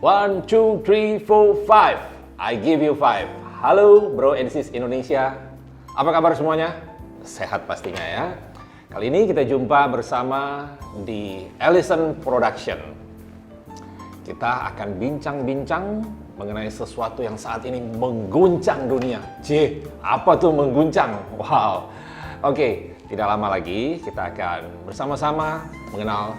One, two, three, four, five. I give you five. Halo Bro and Sis Indonesia. Apa kabar semuanya? Sehat pastinya ya. Kali ini kita jumpa bersama di Ellison Production. Kita akan bincang-bincang mengenai sesuatu yang saat ini mengguncang dunia. Apa tuh mengguncang? Wow. Oke, tidak lama lagi kita akan bersama-sama mengenal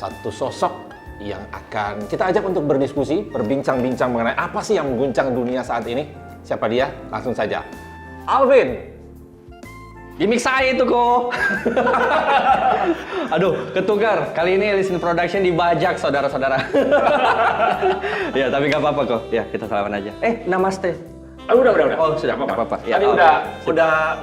satu sosok yang akan kita ajak untuk berdiskusi, berbincang-bincang mengenai apa sih yang mengguncang dunia saat ini. Siapa dia? Langsung saja. Alvin! Gimik saya itu kok. Aduh, ketukar. Kali ini Ellison Production dibajak, saudara-saudara. Ya, tapi gak apa-apa kok. Ya, kita salaman aja. Namaste. Udah. Oh, sudah, nggak apa-apa. Ya, tadi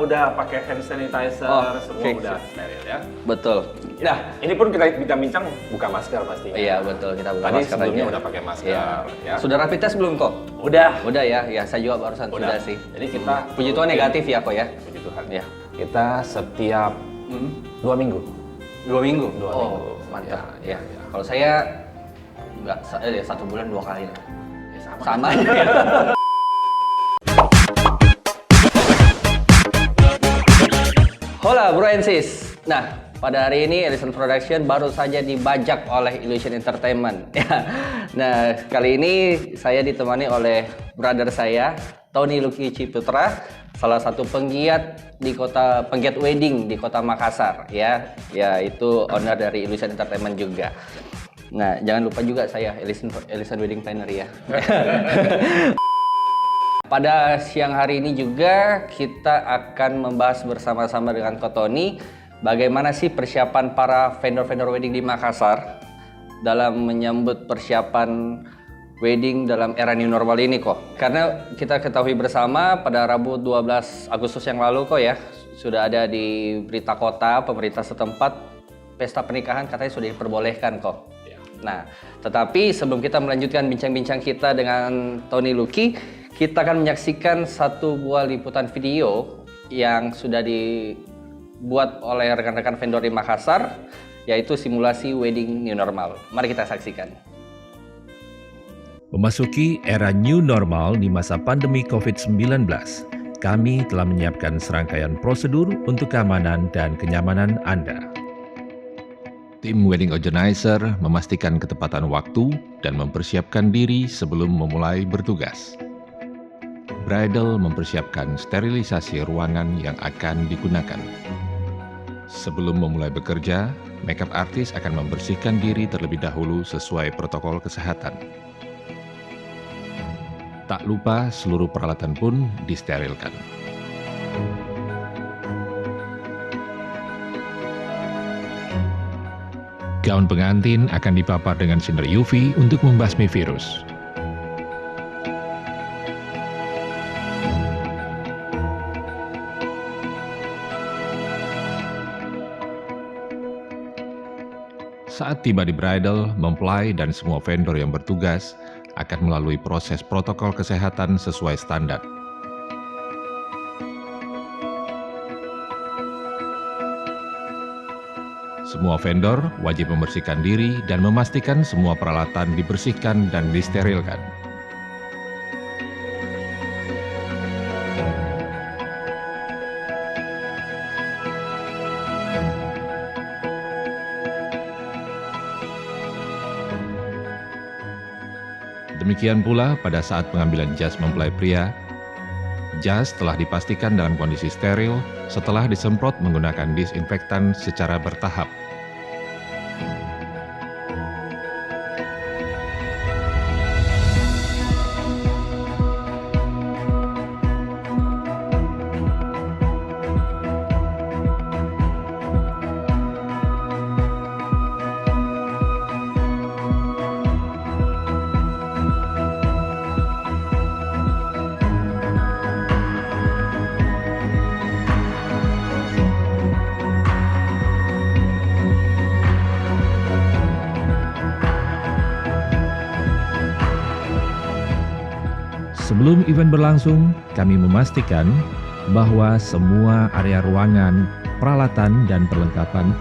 udah pakai hand sanitizer, semua okay. udah steril ya. Betul. Nah, ini pun kita bincang buka masker pastinya. Iya, betul. Kita buka Tadi masker sebelumnya aja. udah pakai masker. Iya. Ya. Sudah rapid test belum kok? Udah ya. Ya, saya juga barusan sudah sih. Jadi kita Puji Tuhan negatif ya kok ya. Puji Tuhan. Ya. Kita setiap 2 minggu. 2 minggu. Dua Oh, minggu. mantap. Ya. Kalau saya nggak, 1 bulan 2 kali lah. Ya, Sama aja ya. Hola Bro and Sis. Nah, pada hari ini Ellison Production baru saja dibajak oleh Illusion Entertainment. Nah, kali ini saya ditemani oleh brother saya, Tony Lucky Ciputra, salah satu penggiat wedding di kota Makassar, ya, yaitu owner dari Illusion Entertainment juga. Nah, jangan lupa juga saya Ellison Wedding Planner ya. Pada siang hari ini juga kita akan membahas bersama-sama dengan Ko Tony bagaimana sih persiapan para vendor-vendor wedding di Makassar dalam menyambut persiapan wedding dalam era new normal ini kok. Karena kita ketahui bersama pada Rabu 12 Agustus yang lalu kok ya, sudah ada di berita kota pemerintah setempat pesta pernikahan katanya sudah diperbolehkan kok. Nah, tetapi sebelum kita melanjutkan bincang-bincang kita dengan Tony Lucky, kita akan menyaksikan satu buah liputan video yang sudah dibuat oleh rekan-rekan vendor di Makassar, yaitu simulasi wedding new normal. Mari kita saksikan. Memasuki era new normal di masa pandemi COVID-19, kami telah menyiapkan serangkaian prosedur untuk keamanan dan kenyamanan Anda. Tim wedding organizer memastikan ketepatan waktu dan mempersiapkan diri sebelum memulai bertugas. Bridal mempersiapkan sterilisasi ruangan yang akan digunakan. Sebelum memulai bekerja, makeup artis akan membersihkan diri terlebih dahulu sesuai protokol kesehatan. Tak lupa seluruh peralatan pun disterilkan. Gaun pengantin akan dipapar dengan sinar UV untuk membasmi virus. Saat tiba di bridal, mempelai dan semua vendor yang bertugas akan melalui proses protokol kesehatan sesuai standar. Semua vendor wajib membersihkan diri dan memastikan semua peralatan dibersihkan dan disterilkan. Demikian pula pada saat pengambilan jas mempelai pria, jas telah dipastikan dalam kondisi steril setelah disemprot menggunakan disinfektan secara bertahap. Sebelum event berlangsung, kami memastikan bahwa semua area ruangan, peralatan, dan perlengkapan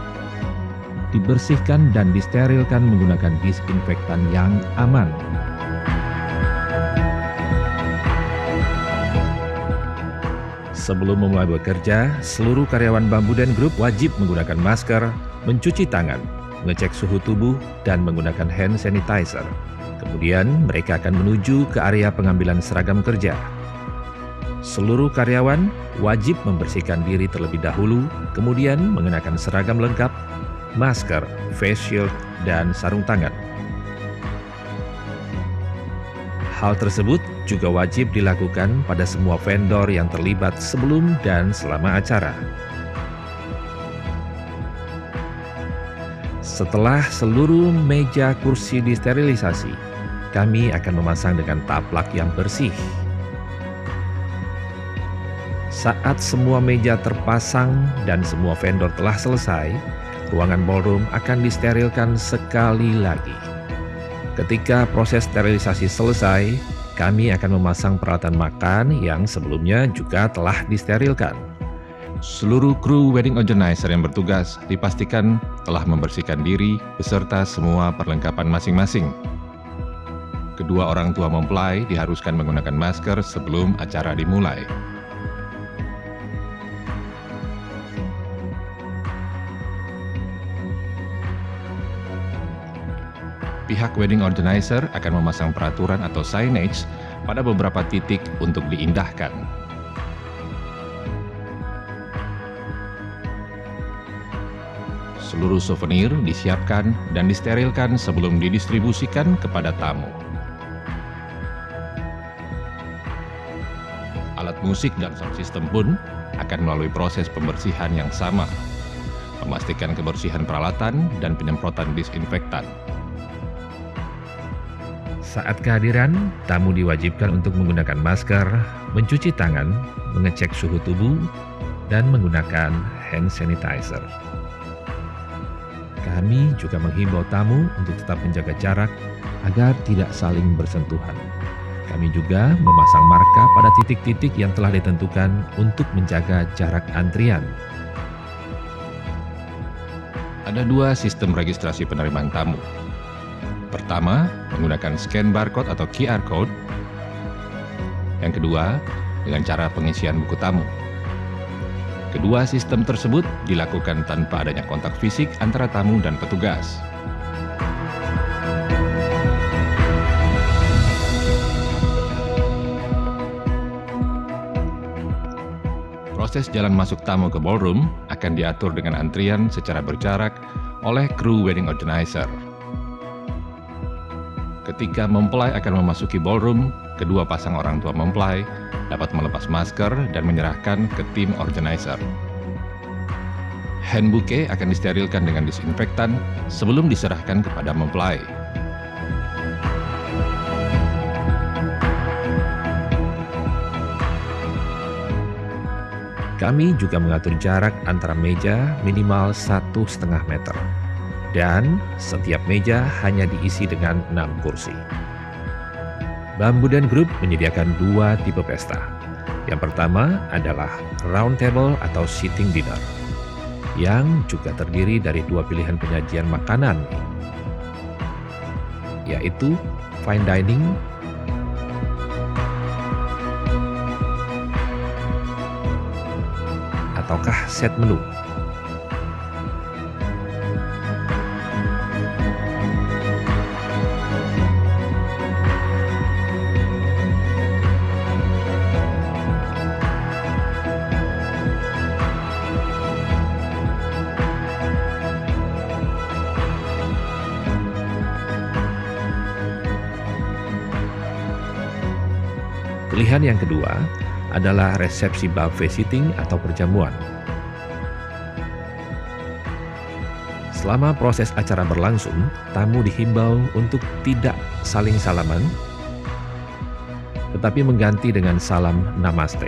dibersihkan dan disterilkan menggunakan disinfektan yang aman. Sebelum memulai bekerja, seluruh karyawan Bambuden Group wajib menggunakan masker, mencuci tangan, mengecek suhu tubuh, dan menggunakan hand sanitizer. Kemudian mereka akan menuju ke area pengambilan seragam kerja. Seluruh karyawan wajib membersihkan diri terlebih dahulu, kemudian mengenakan seragam lengkap, masker, face shield, dan sarung tangan. Hal tersebut juga wajib dilakukan pada semua vendor yang terlibat sebelum dan selama acara. Setelah seluruh meja kursi disterilisasi, kami akan memasang dengan taplak yang bersih. Saat semua meja terpasang dan semua vendor telah selesai, ruangan ballroom akan disterilkan sekali lagi. Ketika proses sterilisasi selesai, kami akan memasang peralatan makan yang sebelumnya juga telah disterilkan. Seluruh kru wedding organizer yang bertugas dipastikan telah membersihkan diri beserta semua perlengkapan masing-masing. Kedua orang tua mempelai diharuskan menggunakan masker sebelum acara dimulai. Pihak wedding organizer akan memasang peraturan atau signage pada beberapa titik untuk diindahkan. Seluruh souvenir disiapkan dan disterilkan sebelum didistribusikan kepada tamu. Alat musik dan sound system pun akan melalui proses pembersihan yang sama, memastikan kebersihan peralatan dan penyemprotan disinfektan. Saat kehadiran, tamu diwajibkan untuk menggunakan masker, mencuci tangan, mengecek suhu tubuh, dan menggunakan hand sanitizer. Kami juga menghimbau tamu untuk tetap menjaga jarak agar tidak saling bersentuhan. Kami juga memasang marka pada titik-titik yang telah ditentukan untuk menjaga jarak antrian. Ada dua sistem registrasi penerimaan tamu. Pertama, menggunakan scan barcode atau QR code. Yang kedua, dengan cara pengisian buku tamu. Kedua sistem tersebut dilakukan tanpa adanya kontak fisik antara tamu dan petugas. Proses jalan masuk tamu ke ballroom akan diatur dengan antrian secara berjarak oleh kru wedding organizer. Ketika mempelai akan memasuki ballroom, kedua pasang orang tua mempelai dapat melepas masker dan menyerahkan ke tim organizer. Hand bouquet akan disterilkan dengan disinfektan sebelum diserahkan kepada mempelai. Kami juga mengatur jarak antara meja minimal 1,5 meter. Dan setiap meja hanya diisi dengan 6 kursi. Bambuden Group menyediakan dua tipe pesta. Yang pertama adalah round table atau sitting dinner, yang juga terdiri dari dua pilihan penyajian makanan, yaitu fine dining ataukah set menu. Pilihan yang kedua adalah resepsi buffet seating atau perjamuan. Selama proses acara berlangsung, tamu dihimbau untuk tidak saling salaman, tetapi mengganti dengan salam namaste.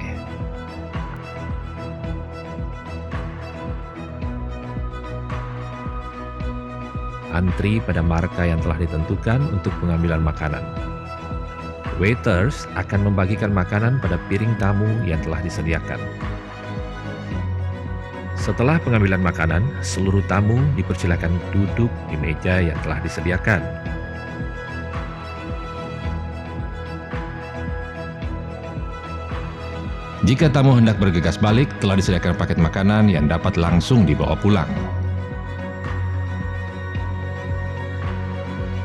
Antri pada marka yang telah ditentukan untuk pengambilan makanan. Waiters akan membagikan makanan pada piring tamu yang telah disediakan. Setelah pengambilan makanan, seluruh tamu dipersilakan duduk di meja yang telah disediakan. Jika tamu hendak bergegas balik, telah disediakan paket makanan yang dapat langsung dibawa pulang.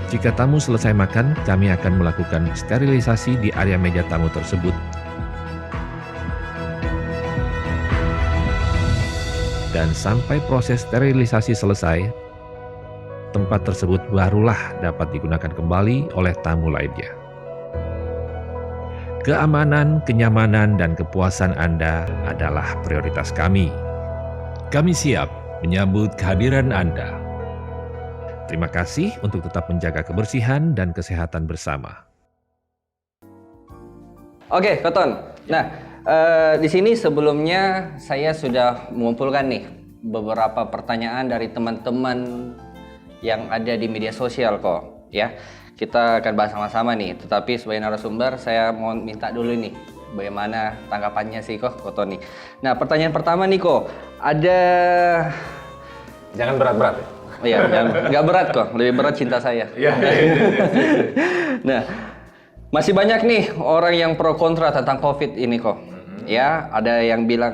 Jika tamu selesai makan, kami akan melakukan sterilisasi di area meja tamu tersebut. Dan sampai proses sterilisasi selesai, tempat tersebut barulah dapat digunakan kembali oleh tamu lainnya. Keamanan, kenyamanan, dan kepuasan Anda adalah prioritas kami. Kami siap menyambut kehadiran Anda. Terima kasih untuk tetap menjaga kebersihan dan kesehatan bersama. Oke, Koton. Nah, di sini sebelumnya saya sudah mengumpulkan nih beberapa pertanyaan dari teman-teman yang ada di media sosial kok, ya. Kita akan bahas sama-sama nih. Tetapi sebagai narasumber, saya mau minta dulu nih, bagaimana tanggapannya sih kok, Koton nih. Nah, pertanyaan pertama nih kok, ada. Jangan berat-berat ya. Iya, nggak berat kok, lebih berat cinta saya. Nah, masih banyak nih orang yang pro kontra tentang COVID ini kok. Ya, ada yang bilang,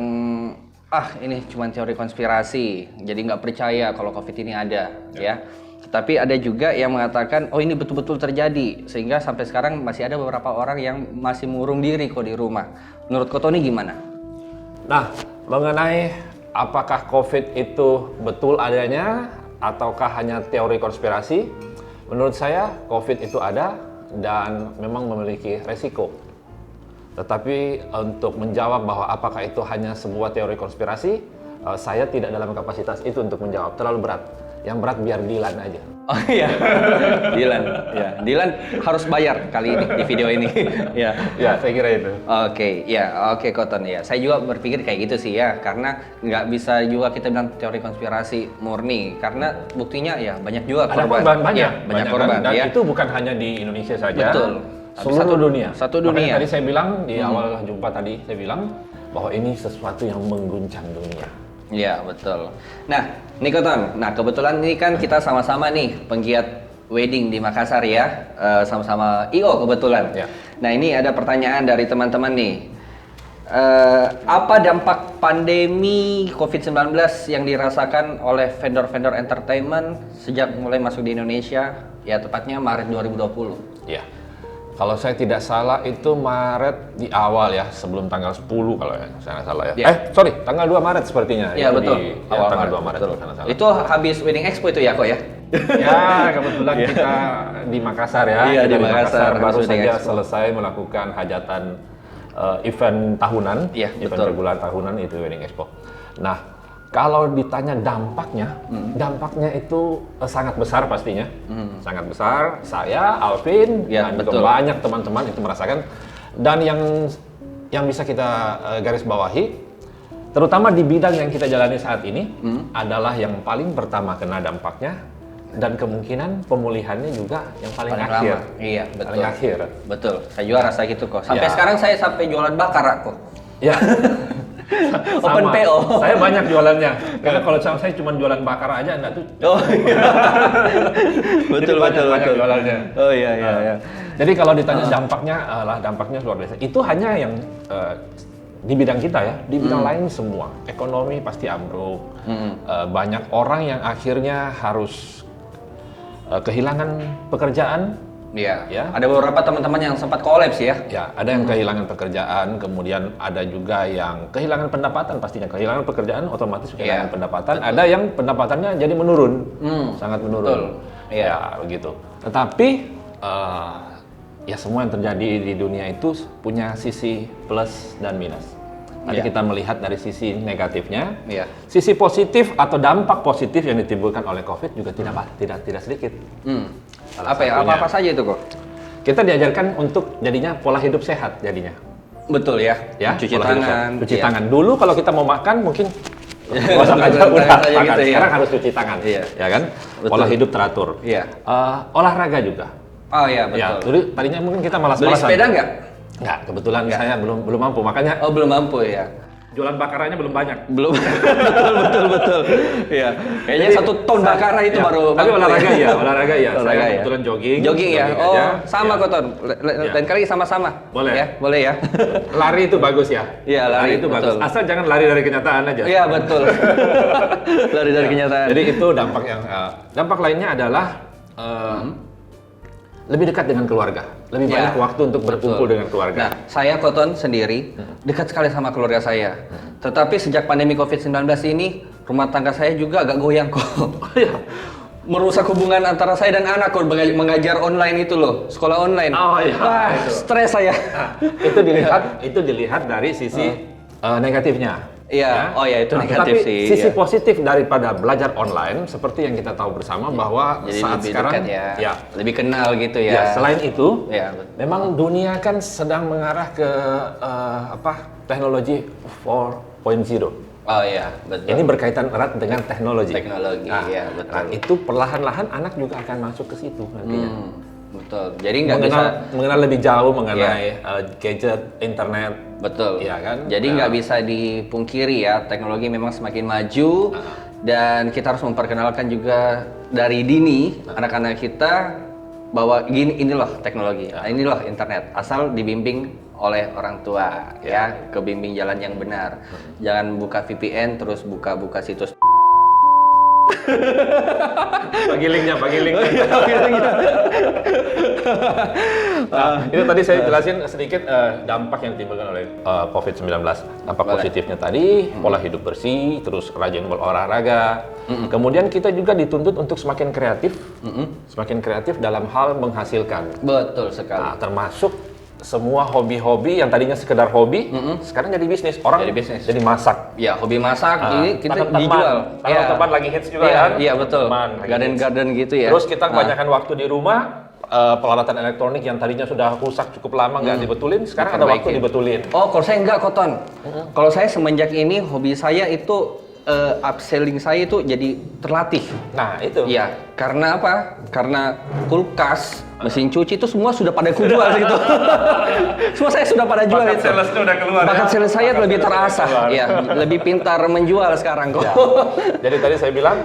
ini cuma teori konspirasi, jadi nggak percaya kalau COVID ini ada, ya. Tapi ada juga yang mengatakan, ini betul-betul terjadi, sehingga sampai sekarang masih ada beberapa orang yang masih mengurung diri kok di rumah. Menurut Koton ini gimana? Nah, mengenai apakah COVID itu betul adanya ataukah hanya teori konspirasi, menurut saya COVID itu ada dan memang memiliki resiko. Tetapi untuk menjawab bahwa apakah itu hanya sebuah teori konspirasi, saya tidak dalam kapasitas itu untuk menjawab, terlalu berat. Yang berat biar Dilan aja. Oh iya, Dilan. Ya, Dilan harus bayar kali ini di video ini. Ya, saya kira itu. Oke, Koton ya. Saya juga berpikir kayak gitu sih ya, karena nggak bisa juga kita bilang teori konspirasi murni, karena buktinya ya banyak juga Ada korban. banyak, Ya, banyak korban. Dan Ya. itu bukan hanya di Indonesia saja. Betul. Seluruh dunia. Satu Makanya dunia. tadi saya bilang di awal jumpa tadi saya bilang bahwa ini sesuatu yang mengguncang dunia. Iya, betul. Nah, nih Koton. Nah, kebetulan ini kan kita sama-sama nih penggiat wedding di Makassar ya. Sama-sama IO kebetulan. Ya. Nah, ini ada pertanyaan dari teman-teman nih. Apa dampak pandemi COVID-19 yang dirasakan oleh vendor-vendor entertainment sejak mulai masuk di Indonesia? Ya, tepatnya Maret 2020. Ya. Kalau saya tidak salah itu Maret di awal ya, sebelum tanggal 10 kalau saya nggak salah ya. Ya. Sorry, tanggal 2 Maret sepertinya. Iya, betul. Awal tanggal 2 Maret. Betul. Kalau saya nggak salah. Itu habis Wedding Expo itu ya kok ya? Ya, kebetulan kita di Makassar ya. Iya, Kita di Makassar, baru habis Wedding saja Expo. selesai melakukan hajatan event tahunan, Iya, event betul. regular tahunan itu Wedding Expo. Nah, kalau ditanya dampaknya itu sangat besar pastinya, sangat besar. Saya, Alvin, Ya, dan juga betul. banyak teman-teman itu merasakan. Dan yang bisa kita garis bawahi, terutama di bidang yang kita jalani saat ini, adalah yang paling pertama kena dampaknya dan kemungkinan pemulihannya juga yang paling akhir. lama. Iya, betul. Paling akhir. Betul. Saya juga rasa gitu kok. Sampai Ya. sekarang saya sampai jualan bakar kok. Ya. Open Sama. PO. Saya banyak jualannya. Karena kalau saya cuma jualan bakar aja, enggak tuh. Oh iya. betul, Jadi betul, banyak betul. jualannya. Oh iya, iya, iya. Jadi kalau ditanya dampaknya luar biasa. Itu hanya yang di bidang kita ya. Di bidang lain semua. Ekonomi pasti ambruk. Banyak orang yang akhirnya harus kehilangan pekerjaan. Iya. Ya. Ada beberapa teman-teman yang sempat kolaps ya. Ya, ada yang kehilangan pekerjaan, kemudian ada juga yang kehilangan pendapatan pastinya. Kehilangan pekerjaan otomatis kehilangan Iya, pendapatan. Ada yang pendapatannya jadi menurun, sangat menurun. Betul. Iya. Ya, begitu. Tetapi ya semua yang terjadi di dunia itu punya sisi plus dan minus. Tadi Iya. kita melihat dari sisi negatifnya. Iya. Sisi positif atau dampak positif yang ditimbulkan oleh COVID juga tidak sedikit. Salah Apa ya? satunya. Apa saja itu kok? Kita diajarkan untuk jadinya pola hidup sehat jadinya. Betul ya. Ya, Cuci pola hidup tangan. sehat. Cuci Iya. tangan. Dulu kalau kita mau makan mungkin gosok aja Tangan udah saja makan. gitu ya. Sekarang harus cuci tangan. Iya. Ya kan? Betul. Pola hidup teratur. Iya. Olahraga juga. Oh iya, Ya, betul. dulu tadinya mungkin kita Beli malas-malasan. sepeda nggak? Nggak, kebetulan saya belum mampu. Makanya Oh, belum mampu ya. jualan bakarannya belum banyak. Belum. betul. Iya. Kayaknya Jadi, 1 ton bakara itu ya, baru. Tapi olahraga ya. Olahraga Saya ya. kebetulan jogging Ya. aja. Oh, sama Ya. kok Ton. Lain kali sama-sama. Boleh. Ya, boleh ya. Lari itu bagus ya. Iya, lari itu betul. bagus. Asal jangan lari dari kenyataan aja. Iya, betul. Lari dari kenyataan. Jadi itu dampak yang dampak lainnya adalah lebih dekat dengan keluarga, lebih Ya, banyak waktu untuk berkumpul dengan keluarga. Nah, saya Koton sendiri dekat sekali sama keluarga saya. Tetapi sejak pandemi COVID-19 ini, rumah tangga saya juga agak goyang kok. Merusak hubungan antara saya dan anak kok mengajar online itu loh, sekolah online. Oh iya. Wah, stres saya. Itu dilihat dari sisi negatifnya. Iya, oh ya itu tapi negatif sih. sisi Iya. positif daripada belajar online seperti yang kita tahu bersama bahwa Jadi saat lebih sekarang dekat ya, lebih kenal gitu ya. ya, selain itu, Ya, betul. memang dunia kan sedang mengarah ke teknologi 4.0. Oh iya, betul. Ini berkaitan erat dengan teknologi. Teknologi, ya, betul. Nah, itu perlahan-lahan anak juga akan masuk ke situ nantinya. Betul. Jadi nggak bisa. Mengenal lebih jauh mengenai gadget, internet. Betul. Iya kan? Jadi nggak bisa dipungkiri ya, teknologi memang semakin maju dan kita harus memperkenalkan juga dari dini anak-anak kita bahwa ini loh teknologi, ini loh internet. Asal dibimbing oleh orang tua ya, kebimbing jalan yang benar. Jangan buka VPN terus buka-buka situs. Bagi linknya. Nah, itu tadi saya jelasin sedikit dampak yang ditimbulkan oleh COVID-19. Dampak positifnya tadi, pola hidup bersih, terus rajin berolahraga. Kemudian kita juga dituntut untuk semakin kreatif dalam hal menghasilkan. Betul sekali. Nah, termasuk semua hobi-hobi yang tadinya sekedar hobi, sekarang jadi bisnis. Orang Jadi bisnis. jadi masak. Ya, hobi masak ini kita Tanam dijual. teman lagi hits juga Iya, kan? iya betul. Teman lagi hits. Garden gitu ya. Terus kita kebanyakan waktu di rumah, peralatan elektronik yang tadinya sudah rusak cukup lama nggak dibetulin, sekarang ada waktu dibetulin. Oh, kalau saya enggak, Koton. Kalau saya semenjak ini hobi saya itu upselling saya itu jadi terlatih. Nah itu. Iya, karena apa? Karena kulkas, mesin cuci itu semua sudah pada kujual gitu. Semua saya sudah pada jual Bakat itu. salesnya udah keluar. Bakat sales saya lebih terasah. keluar. Ya, lebih pintar menjual sekarang kok. Ya. Jadi tadi saya bilang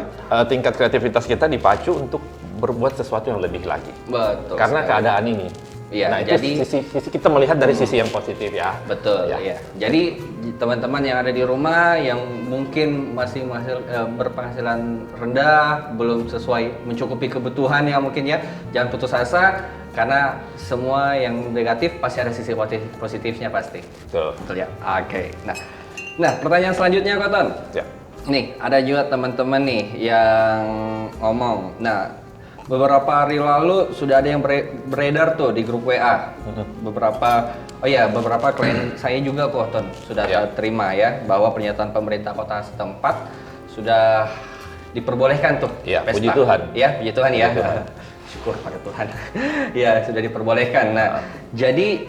tingkat kreativitas kita dipacu untuk berbuat sesuatu yang lebih lagi. Betul. Karena sekali. keadaan ini. Iya, nah itu jadi- sisi kita melihat dari sisi yang positif ya. Betul, Ya. ya. Jadi teman-teman yang ada di rumah yang mungkin masih berpenghasilan rendah, belum sesuai mencukupi kebutuhan ya mungkin ya, jangan putus asa karena semua yang negatif pasti ada sisi positifnya pasti. Betul. Betul ya. Oke. Nah, pertanyaan selanjutnya Koton. Ya. Nih, ada juga teman-teman nih yang ngomong. Nah, beberapa hari lalu sudah ada yang beredar tuh di grup WA. Beberapa klien saya juga kok, Ton, sudah terima ya bahwa pernyataan pemerintah kota setempat sudah diperbolehkan tuh Ya, pesta. puji Tuhan. Ya, puji Tuhan ya. Puji Tuhan. Syukur pada Tuhan. Ya, sudah diperbolehkan. Nah, jadi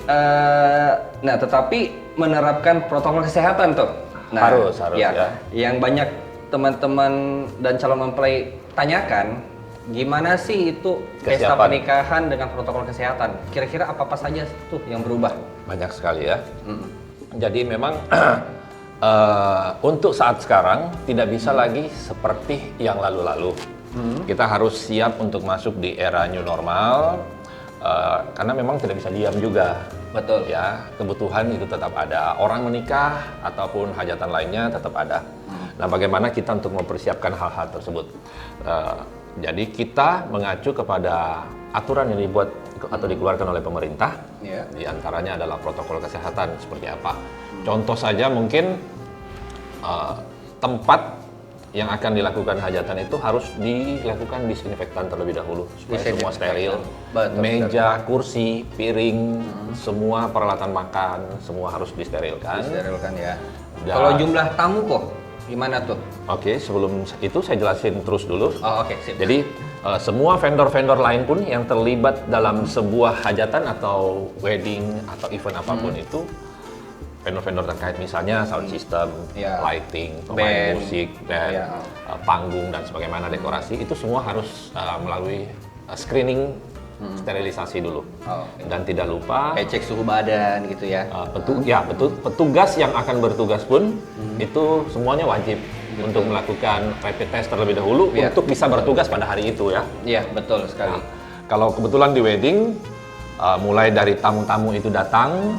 tetapi menerapkan protokol kesehatan tuh. Nah, Harus ya. Yang banyak teman-teman dan calon mempelai tanyakan, gimana sih itu pesta Kesiapan. pernikahan dengan protokol kesehatan? Kira-kira apa saja tuh yang berubah? Banyak sekali ya. Jadi memang untuk saat sekarang tidak bisa lagi seperti yang lalu-lalu. Kita harus siap untuk masuk di era new normal karena memang tidak bisa diam juga. Betul. Ya, kebutuhan itu tetap ada. Orang menikah ataupun hajatan lainnya tetap ada. Nah, bagaimana kita untuk mempersiapkan hal-hal tersebut? Jadi kita mengacu kepada aturan yang dibuat atau dikeluarkan oleh pemerintah. Ya. Di antaranya adalah protokol kesehatan seperti apa. Contoh saja mungkin tempat yang akan dilakukan hajatan itu harus dilakukan disinfektan terlebih dahulu supaya semua steril. Betul, Meja, kursi, piring, semua peralatan makan, semua harus disterilkan. Disterilkan ya. Dan- Kalau jumlah tamu kok gimana tuh? Oke, sebelum itu saya jelasin terus dulu. Oh, oke, sip. Jadi semua vendor-vendor lain pun yang terlibat dalam sebuah hajatan atau wedding atau event apapun itu, vendor-vendor terkait misalnya sound system, Ya. lighting, pemain Band. musik, band, Ya. panggung dan sebagaimana dekorasi itu semua harus melalui screening sterilisasi dulu. Oh, oke. Dan tidak lupa Kayak cek suhu badan gitu ya. petugas yang akan bertugas pun itu semuanya wajib untuk melakukan rapid test terlebih dahulu Iya. untuk bisa bertugas pada hari itu ya. Iya, betul sekali. Kalau kebetulan di wedding, mulai dari tamu-tamu itu datang,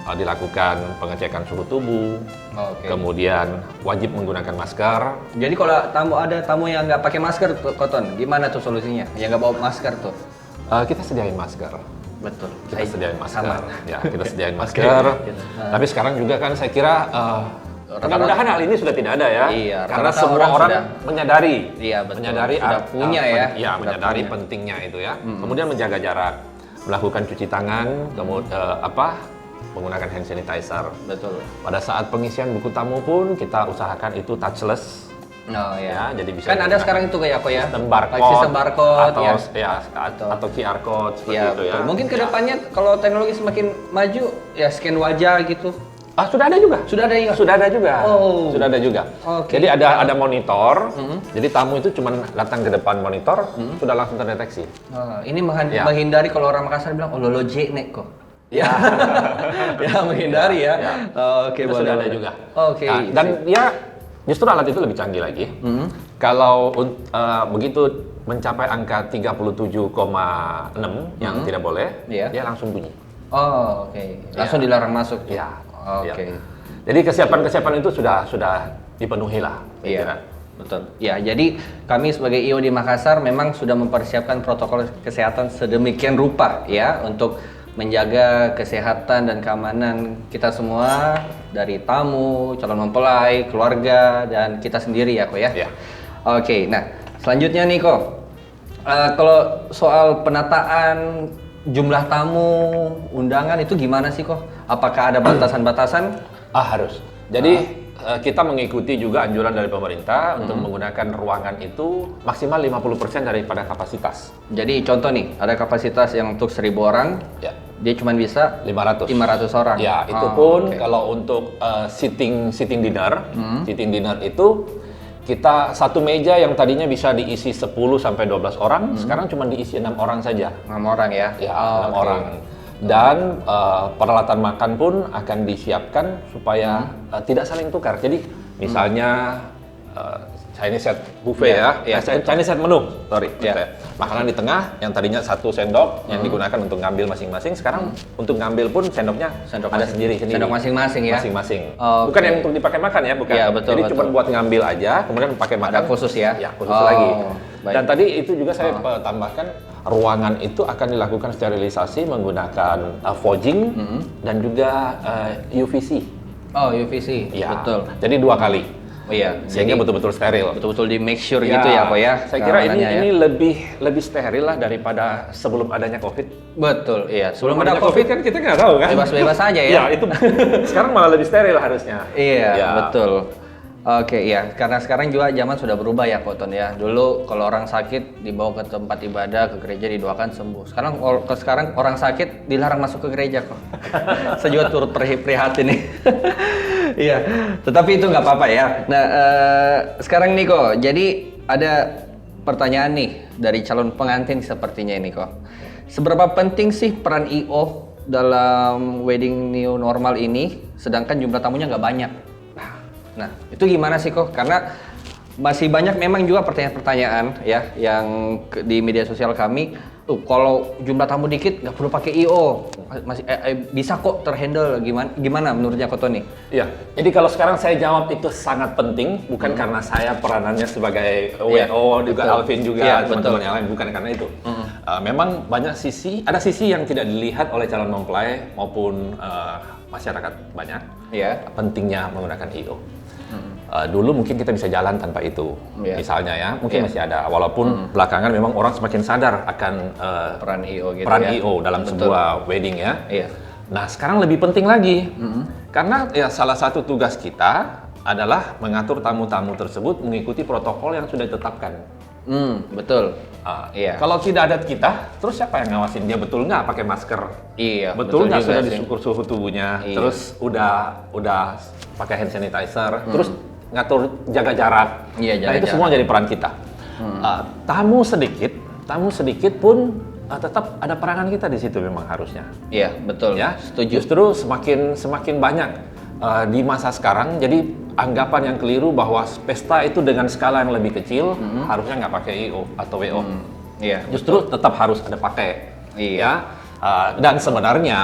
dilakukan pengecekan suhu tubuh, Oke. kemudian wajib menggunakan masker. Jadi kalau ada tamu yang nggak pakai masker tuh, Koton, gimana tuh solusinya? Yang nggak bawa masker tuh? Kita sediain masker. Betul. Kita sediain masker. Sama. Ya, kita sediain masker. Tapi sekarang juga kan saya kira mudah-mudahan hal ini sudah tidak ada ya. Iya, Karena rata-rata semua orang orang sudah menyadari. Iya, betul. Menyadari Sudah punya ya. Ya, Sudah menyadari punya. pentingnya itu ya. Kemudian menjaga jarak, melakukan cuci tangan, menggunakan hand sanitizer. Betul. Pada saat pengisian buku tamu pun kita usahakan itu touchless. Oh Ya, ya. jadi bisa Kan ada digunakan sekarang itu kayak apa ya? sistem barcode, Sistem barcode ya. atau QR code seperti Iya, itu betul. ya. Mungkin Ya. kedepannya kalau teknologi semakin maju, ya scan wajah gitu. Sudah ada juga. Sudah ada ya? Sudah ada juga. Oh. Sudah ada juga. Oke. Jadi ada monitor. Jadi tamu itu cuma datang ke depan monitor, sudah langsung terdeteksi. Ini Ya. menghindari kalau orang Makassar bilang, oh lolo nek kok. Ya. Ya, menghindari ya. Ya. Oke, Itu boleh. sudah ada boleh. juga. Oke. Nah, dan ya justru alat itu lebih canggih lagi. Kalau begitu mencapai angka 37,6 yang tidak boleh, Iya. dia langsung bunyi. Oh, oke. Langsung dilarang masuk. Ya. Oke. Ya. Jadi kesiapan-kesiapan itu sudah dipenuhi lah. saya Iya, kira. betul. Ya, jadi kami sebagai IO di Makassar memang sudah mempersiapkan protokol kesehatan sedemikian rupa ya untuk menjaga kesehatan dan keamanan kita semua dari tamu, calon mempelai, keluarga dan kita sendiri ya, Ko ya. Iya. Oke, nah selanjutnya nih, Ko. Kalau soal penataan jumlah tamu, undangan itu gimana sih, Ko? Apakah ada batasan-batasan? Harus. Jadi kita mengikuti juga anjuran dari pemerintah untuk menggunakan ruangan itu maksimal 50% daripada kapasitas. Jadi contoh nih, ada kapasitas yang untuk 1.000 orang, Ya. dia cuma bisa 500. 500 orang. Ya, itu Oh, pun oke. kalau untuk sitting dinner, sitting dinner itu kita satu meja yang tadinya bisa diisi 10 sampai 12 orang, sekarang cuma diisi 6 orang saja. 6 orang ya? Ya, Oh, 6 oke. orang. Dan peralatan makan pun akan disiapkan supaya tidak saling tukar. Jadi misalnya Chinese set buffet Ya, ya, ya, Chinese set menu, sorry. Ya. Makanan di tengah yang tadinya 1 sendok yang digunakan untuk ngambil masing-masing, sekarang untuk ngambil pun sendoknya Sendok ada masing- sendiri-sendiri. sendok masing-masing ya? Masing-masing. Oke. Bukan yang untuk dipakai makan ya, bukan. Ya, betul, Jadi betul. cuma buat ngambil aja, kemudian pakai makan. Ada khusus ya? Ya, khusus Oh, lagi. baik. Dan tadi itu juga saya tambahkan, ruangan itu akan dilakukan sterilisasi menggunakan fogging dan juga UVC. Oh, UVC. Ya, Betul. jadi 2 kali. Oh iya, Sehingga jadi betul-betul steril. betul-betul di make sure gitu ya, Ko ya? Saya kira keamanannya ya? ini lebih steril lah daripada sebelum adanya COVID. Betul, iya. Sebelum ada adanya COVID kan kita nggak tahu kan. bebas-bebas aja ya? Ya, itu sekarang malah lebih steril harusnya. Iya, Ya. betul. Oke, iya. Karena sekarang juga zaman sudah berubah ya, Koton ya. Dulu kalau orang sakit dibawa ke tempat ibadah, ke gereja didoakan sembuh. Sekarang orang sakit dilarang masuk ke gereja kok. Saya juga turut prihatin nih. Iya, tetapi itu nggak apa-apa ya. Nah, sekarang nih kok. Jadi ada pertanyaan nih dari calon pengantin sepertinya ini kok. Seberapa penting sih peran IO dalam wedding new normal ini, sedangkan jumlah tamunya nggak banyak? Nah, itu gimana sih kok? Karena masih banyak memang juga pertanyaan-pertanyaan ya yang di media sosial kami. Kalau jumlah tamu dikit nggak perlu pakai IO, masih bisa kok terhandle. Gimana menurutnya Ko Tony? Iya. Jadi kalau sekarang saya jawab itu sangat penting, bukan karena saya peranannya sebagai Iya, WO juga betul. Alvin juga Iya, teman-teman yang lain, bukan karena itu. Memang banyak ada sisi yang tidak dilihat oleh calon mempelai maupun masyarakat banyak. Iya. Pentingnya menggunakan IO. Dulu mungkin kita bisa jalan tanpa itu, Iya. misalnya ya, mungkin masih ada. Walaupun belakangan memang orang semakin sadar akan Peran IO gitu peran ya. IO dalam Betul. sebuah wedding ya. Iya. Nah, sekarang lebih penting lagi, karena ya salah satu tugas kita adalah mengatur tamu-tamu tersebut mengikuti protokol yang sudah ditetapkan. Betul. Iya. Kalau tidak ada kita, terus siapa yang ngawasin dia betul nggak pakai masker? Iya. Betul nggak juga sudah sih. diukur suhu tubuhnya, Iya. terus udah pakai hand sanitizer, terus ngatur jaga jarak. Iya, jaga nah itu jarak. semua jadi peran kita. Tamu sedikit pun tetap ada peranan kita di situ memang harusnya. Iya, betul. Ya, Setuju. justru semakin banyak di masa sekarang. Jadi anggapan yang keliru bahwa pesta itu dengan skala yang lebih kecil harusnya nggak pakai IO atau WO. Iya. Justru tetap harus ada pakai. Iya. Ya, dan sebenarnya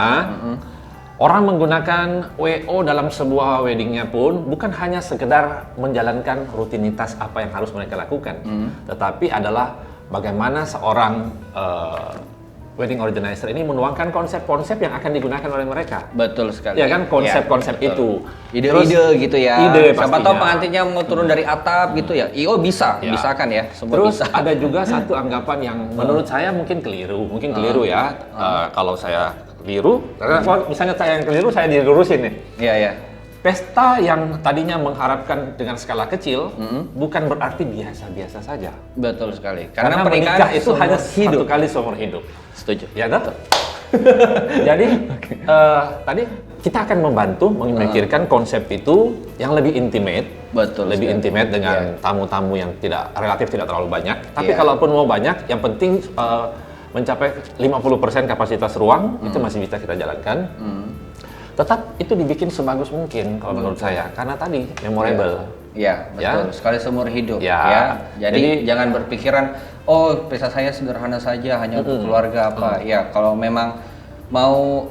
orang menggunakan WO dalam sebuah weddingnya pun bukan hanya sekedar menjalankan rutinitas apa yang harus mereka lakukan, tetapi adalah bagaimana seorang wedding organizer ini menuangkan konsep-konsep yang akan digunakan oleh mereka. Betul sekali. Ya kan, konsep-konsep Ya, itu. Ide-ide gitu ya. Ide Siapa pastinya. tahu pengantinnya mau turun dari atap gitu ya. IO bisa, Ya. bisa kan ya. Semua Terus bisa. ada juga satu anggapan yang menurut saya mungkin keliru ya. Kalau saya keliru, karena kalau misalnya saya yang keliru, saya dilurusin nih. Iya, iya. Pesta yang tadinya mengharapkan dengan skala kecil, bukan berarti biasa-biasa saja. Betul sekali. Karena Karena menikah pernikahan itu seumur hanya hidup. satu kali seumur hidup. Setuju. Ya kan? Jadi tadi kita akan membantu memikirkan konsep itu yang lebih intimate, Betul lebih sekali. intimate dengan Iya. tamu-tamu yang relatif tidak terlalu banyak. Tapi Iya. kalaupun mau banyak, yang penting mencapai 50% kapasitas ruang itu masih bisa kita jalankan. Tetap itu dibikin sebagus mungkin kalau menurut saya, karena tadi memorable. Iya, betul. Ya. Sekali seumur hidup. Ya. Ya. Jadi jangan berpikiran, oh pesta saya sederhana saja, hanya untuk keluarga apa. Ya, kalau memang mau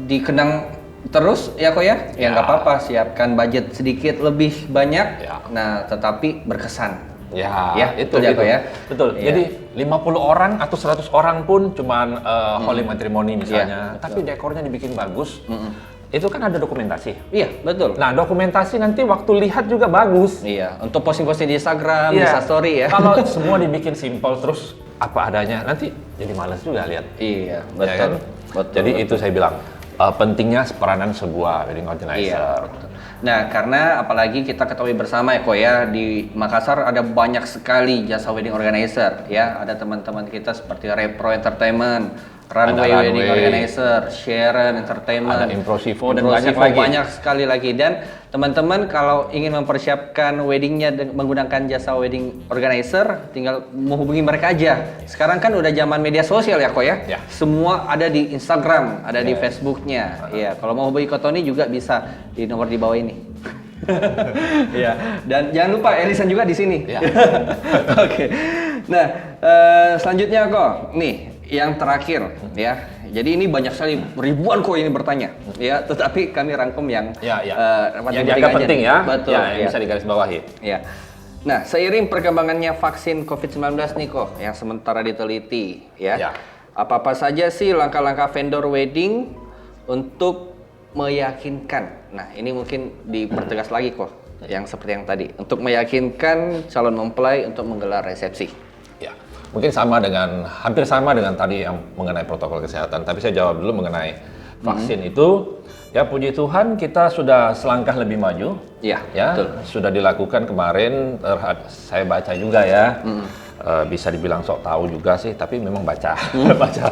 dikenang terus ya kok ya, ya nggak apa-apa. Siapkan budget sedikit lebih banyak. Ya. Nah, tetapi berkesan. Ya, Ya, itu betul ya, Ko, ya? Betul. Iya. Jadi 50 orang atau 100 orang pun cuman holy matrimony misalnya, Iya, tapi dekornya dibikin bagus. Itu kan ada dokumentasi. Iya, betul. Nah, dokumentasi nanti waktu lihat juga bagus. Iya, untuk posting-posting di Instagram, Iya. bisa story ya. Kalau semua dibikin simpel terus apa adanya, nanti jadi malas juga lihat. Iya, Ya betul. kan? Betul. Jadi itu saya bilang pentingnya peranan sebuah wedding organizer. Iya. Nah, karena apalagi kita ketahui bersama ya kok ya, di Makassar ada banyak sekali jasa wedding organizer ya. Ada teman-teman kita seperti Repro Entertainment, Runway Ada Wedding Runway. Organizer, Sharon Entertainment, Ada Improsivo dan Improsivo, banyak lagi. banyak sekali lagi. Dan teman-teman kalau ingin mempersiapkan weddingnya menggunakan jasa wedding organizer, tinggal menghubungi mereka aja. Sekarang kan udah zaman media sosial ya kok ya. Ya. Semua ada di Instagram, ada di Yes. Facebooknya. Iya, kalau mau hubungi Kotoni juga bisa di nomor di bawah ini. Iya, dan jangan lupa Elisan juga di sini. Ya. Oke. Nah, selanjutnya kok, nih yang terakhir ya. Jadi ini banyak sekali, ribuan kok ini bertanya, ya. Tetapi kami rangkum yang Ya, ya. yang Yang dianggap penting ya. Betul. Ya, yang bisa digarisbawahi. Ya. Nah, seiring perkembangannya vaksin COVID-19 nih kok, yang sementara diteliti, ya. Ya. Apa-apa saja sih langkah-langkah vendor wedding untuk meyakinkan? Nah, ini mungkin dipertegas lagi kok, yang seperti yang tadi, untuk meyakinkan calon mempelai untuk menggelar resepsi. Ya, mungkin hampir sama dengan tadi yang mengenai protokol kesehatan. Tapi saya jawab dulu mengenai vaksin itu. Ya, puji Tuhan kita sudah selangkah lebih maju. Iya, Ya, betul. sudah dilakukan kemarin. Saya baca juga ya. Bisa dibilang sok tahu juga sih, tapi memang baca. Baca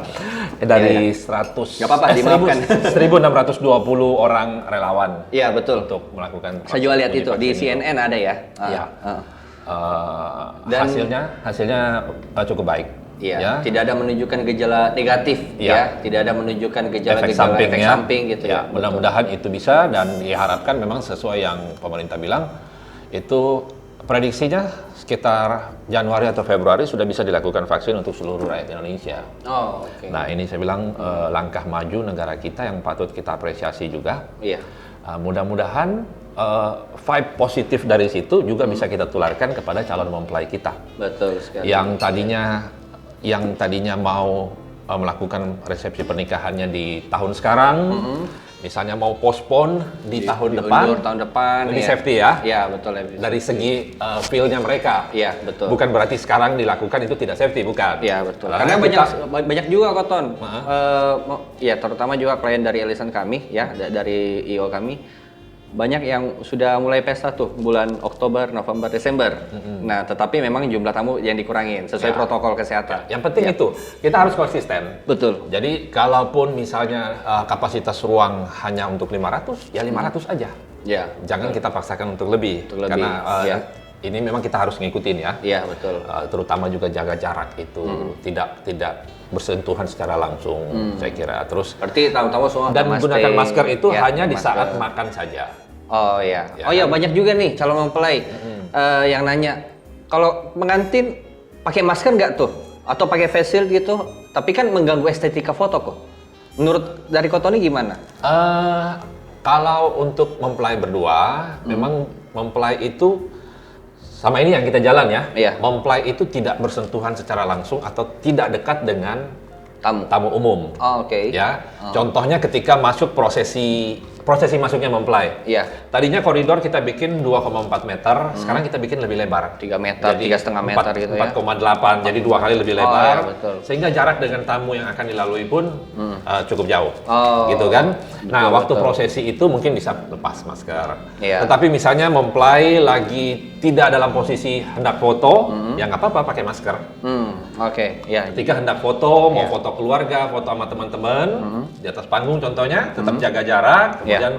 dari 100 Nggak apa-apa, dimaafkan. 1620 orang relawan Iya, betul. untuk melakukan Saya juga lihat uji itu di vaksin CNN ada ya. Iya. Dan- hasilnya cukup baik. Iya, Ya. tidak ada menunjukkan gejala negatif, Iya. ya, tidak ada menunjukkan efek gejala-gejala efek sampingnya. samping gitu ya. Mudah-mudahan itu bisa, dan diharapkan memang sesuai yang pemerintah bilang, itu prediksinya sekitar Januari atau Februari sudah bisa dilakukan vaksin untuk seluruh rakyat Indonesia. Oh, oke. Nah, ini saya bilang langkah maju negara kita yang patut kita apresiasi juga. Iya. Mudah-mudahan vibe positif dari situ juga bisa kita tularkan kepada calon mempelai kita. Betul sekali. Yang tadinya mau melakukan resepsi pernikahannya di tahun sekarang, misalnya mau postpone di tahun diundur depan, tahun depan. lebih ya. safety ya. Iya, betul lebih. Dari segi feel-nya mereka. Iya, betul. Bukan berarti sekarang dilakukan itu tidak safety, bukan. Iya, betul. Karena Karena kita- banyak juga kok Ton. Ya, terutama juga klien dari Elisan kami ya, dari IO kami. Banyak yang sudah mulai pesta tuh bulan Oktober, November, Desember. Nah, tetapi memang jumlah tamu yang dikurangin sesuai Ya. protokol kesehatan. Yang penting itu, kita harus konsisten. Betul. Jadi kalaupun misalnya kapasitas ruang hanya untuk 500, ya 500 aja. Ya. Jangan kita paksakan untuk lebih. Untuk lebih, Karena ya. ini memang kita harus ngikutin ya. Iya, betul. Terutama juga jaga jarak itu, tidak bersentuhan secara langsung, saya kira. Terus Berarti tahu-tahu semua dan pakai menggunakan masker itu ya, hanya di masker. saat makan saja. Oh iya. Ya Oh iya, kan? banyak juga nih calon mempelai yang nanya, kalau pengantin pakai masker nggak tuh? Atau pakai face shield gitu? Tapi kan mengganggu estetika foto kok. Menurut dari Kotoni gimana? Kalau untuk mempelai berdua, memang mempelai itu sama ini yang kita jalan ya. Iya. Mempelai itu tidak bersentuhan secara langsung atau tidak dekat dengan Tamu. tamu umum. Oh, oke. Ya, contohnya ketika masuk prosesi masuknya mempelai. Iya. Tadinya koridor kita bikin 2,4 meter, sekarang kita bikin lebih lebar. 3 meter, 3,5 meter gitu ya. 4,8, jadi 2 kali lebih lebar. iya, betul. Sehingga jarak dengan tamu yang akan dilalui pun cukup jauh. Oh, Gitu kan? Nah, betul, waktu betul. prosesi itu mungkin bisa lepas masker. Iya. Tetapi misalnya mempelai lagi tidak dalam posisi hendak foto, ya nggak apa-apa pakai masker. Oke. Ya. Ketika hendak foto, mau Iya. foto keluarga, foto sama teman-teman, di atas panggung contohnya, tetap jaga jarak. Kemudian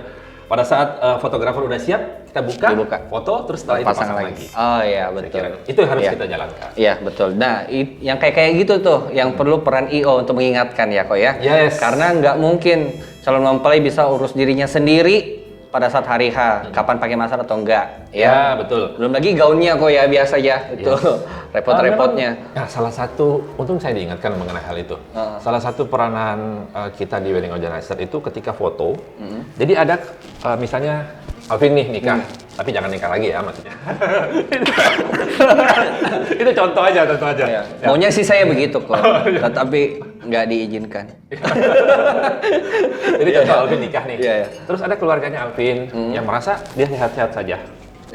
pada saat fotografer udah siap, kita buka, Dibuka. foto, terus setelah itu pasang lagi. Oh iya, Saya betul. kira itu yang harus Iya. kita jalankan. Iya, betul. Nah, yang kayak gitu tuh, yang perlu peran IO untuk mengingatkan ya, kok ya. Yes. Karena nggak mungkin calon mempelai bisa urus dirinya sendiri pada saat hari H, kapan pakai masker atau enggak, Ya, betul. Belum lagi gaunnya kok ya, biasa ya, itu repot-repotnya. Nah, salah satu, untung saya diingatkan mengenai hal itu. Salah satu peranan kita di wedding organizer itu ketika foto. Jadi ada misalnya Alvin nih nikah, tapi jangan nikah lagi ya maksudnya. Itu contoh aja. Ya. Maunya sih saya begitu kok, tetapi nggak diizinkan. Jadi contoh Alvin nikah nih. Iya, iya. Terus ada keluarganya Alvin yang merasa dia sehat-sehat saja.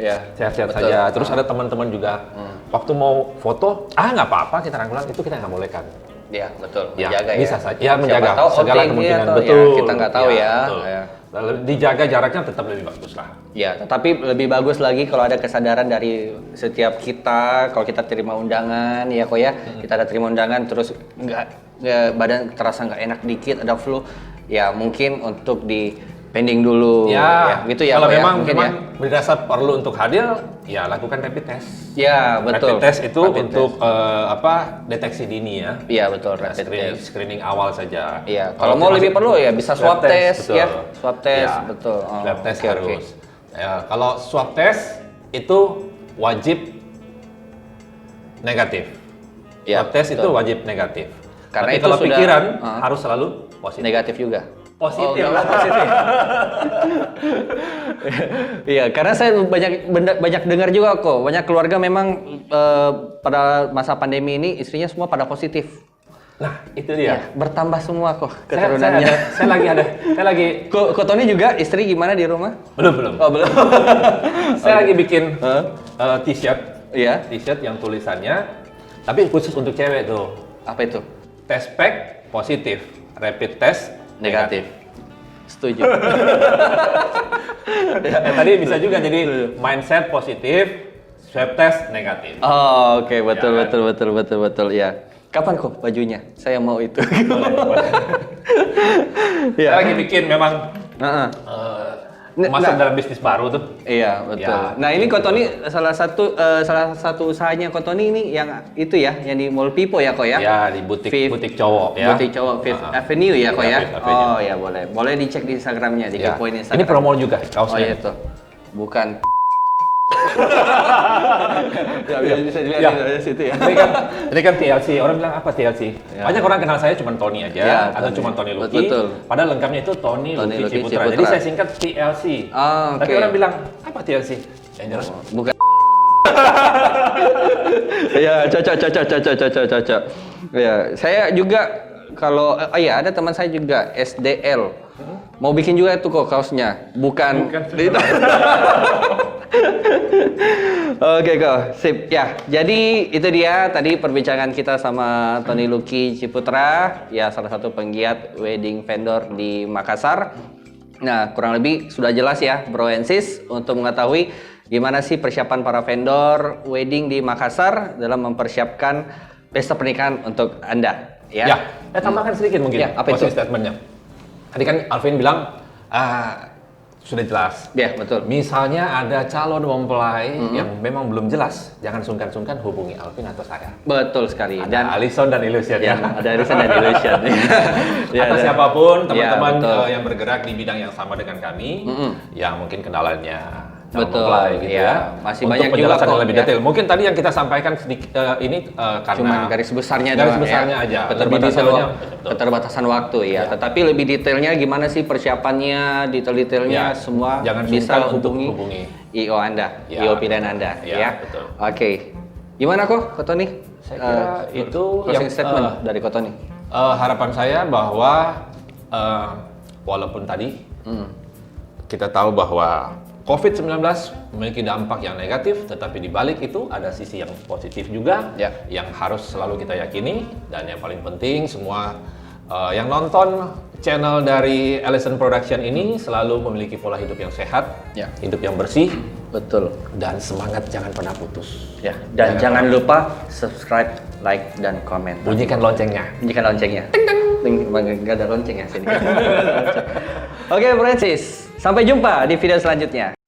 Ya. Sehat-sehat Betul. saja. Terus ada teman-teman juga waktu mau foto, nggak apa-apa kita rangkulan, itu kita nggak bolehkan. Ya, betul. Ya, Menjaga bisa ya. saja. Ya, menjaga Siapa tahu segala OTG kemungkinan. atau Betul. ya, kita nggak tahu ya. Betul. Ya. Lalu dijaga jaraknya tetap lebih bagus lah. Ya, tetapi lebih bagus lagi kalau ada kesadaran dari setiap kita, kalau kita terima undangan, ya kok ya, kita ada terima undangan, terus nggak badan terasa nggak enak dikit, ada flu, ya mungkin untuk di pending dulu, gitu ya. Kalau Kok ya, memang mungkin memang dirasa perlu untuk hadir, ya lakukan rapid test. ya. Ya, betul. Rapid test itu Rapid untuk deteksi dini ya. Iya, betul, rapid test. Screening awal saja. Iya, kalau mau lebih perlu ya bisa swab test betul. ya. Swab test, Ya, betul. Oh, swab test oke, harus. oke. Ya, kalau swab test itu wajib negatif. Ya, Swab test itu betul. wajib negatif. Karena Tapi itu kalau sudah- pikiran harus selalu positif. Negatif juga. Positif Oh, lah, positif. Iya, karena saya banyak dengar juga kok, banyak keluarga memang pada masa pandemi ini istrinya semua pada positif. Nah, itu dia. Bertambah semua kok Saya keturunannya. lagi Kok Tony juga istri gimana di rumah? belum. Oh, belum. Saya lagi bikin t-shirt. Iya. T-shirt yang tulisannya tapi khusus untuk cewek tuh. Apa itu? Test pack positif, rapid test Negatif. Setuju. Tadi bisa juga jadi mindset positif, swab test negatif. Oh, oke, betul, Ya, kan? betul, ya. Kapan kok bajunya? Saya mau itu. Saya lagi bikin memang Heeh. masuk dalam bisnis baru tuh. Iya, betul. Ya, Nah, ini Kotoni salah satu usahanya Kotoni ini yang itu ya, yang di Mall Pipo ya, kok ya? Ya, di butik Fifth- cowok ya. Butik cowok Fifth Avenue ya, kok Ya, ya? Fifth Avenue. Oh, ya boleh. Boleh dicek di Instagramnya, di Ya. kepoin Instagram. Ini promo juga Oh, kaosnya. iya tuh. Bukan. Ya, bisa dilihat Ya. di situ ya. Ini kan TLC. Orang bilang apa TLC? Ya. Banyak orang kenal saya cuma Tony aja Ya, atau Tony. cuma Tony Lucky. Betul. Padahal lengkapnya itu Tony Tony Lucky Lucky Ciputra. Ciputra. Jadi saya singkat TLC. Ah, Tapi oke. orang bilang apa TLC? Yang jelas Bukan. Ya, cocok. Ya, saya juga kalau iya ada teman saya juga SDL. Mau bikin juga itu kok kaosnya. Bukan. Oke kok, sip. Ya, jadi itu dia tadi perbincangan kita sama Tony Lucky Ciputra, ya salah satu penggiat wedding vendor di Makassar. Nah, kurang lebih sudah jelas ya, Bro and Sis, untuk mengetahui gimana sih persiapan para vendor wedding di Makassar dalam mempersiapkan pesta pernikahan untuk Anda. Ya, saya tambahkan sedikit mungkin Ya, apa itu? closing statementnya. Tadi kan Alvin bilang, sudah jelas. Ya, betul. Misalnya ada calon mempelai yang memang belum jelas, jangan sungkan-sungkan hubungi Alvin atau saya. Betul sekali. Ada Alison dan Illusion ya, ada Irisan dan Illusion. Ya, atau ada. siapapun Ya, teman-teman betul. yang bergerak di bidang yang sama dengan kami, yang mungkin kendalanya calon Betul, mempelai gitu ya. ya. Masih Untuk banyak juga penjelasan kok, yang lebih ya. detail. Mungkin tadi yang kita sampaikan sedikit ini karena Cuman garis besarnya garis doang, besarnya ya. aja. Keterbatasan Lebih detailnya, waktu, betul. keterbatasan waktu ya. Ya. Tetapi lebih detailnya gimana sih persiapannya, detail-detailnya Ya, semua jangan bisa sungkan untuk hubungi hubungi. IO Anda, Ya, IO pilihan betul. Anda Ya, ya. betul. Oke. Gimana kok Tony? Saya kira itu closing yang, statement dari Ko Tony. harapan saya bahwa walaupun tadi kita tahu bahwa COVID-19 memiliki dampak yang negatif, tetapi di balik itu ada sisi yang positif juga Ya. yang harus selalu kita yakini, dan yang paling penting semua yang nonton channel dari Ellison Production ini selalu memiliki pola hidup yang sehat, Ya. hidup yang bersih, Betul. dan semangat jangan pernah putus. Ya, dan jangan lupa subscribe, like, dan komen. Bunyikan loncengnya. Bunyikan loncengnya. Ting, nggak ada lonceng ya sini. Oke, Francis. Sampai jumpa di video selanjutnya.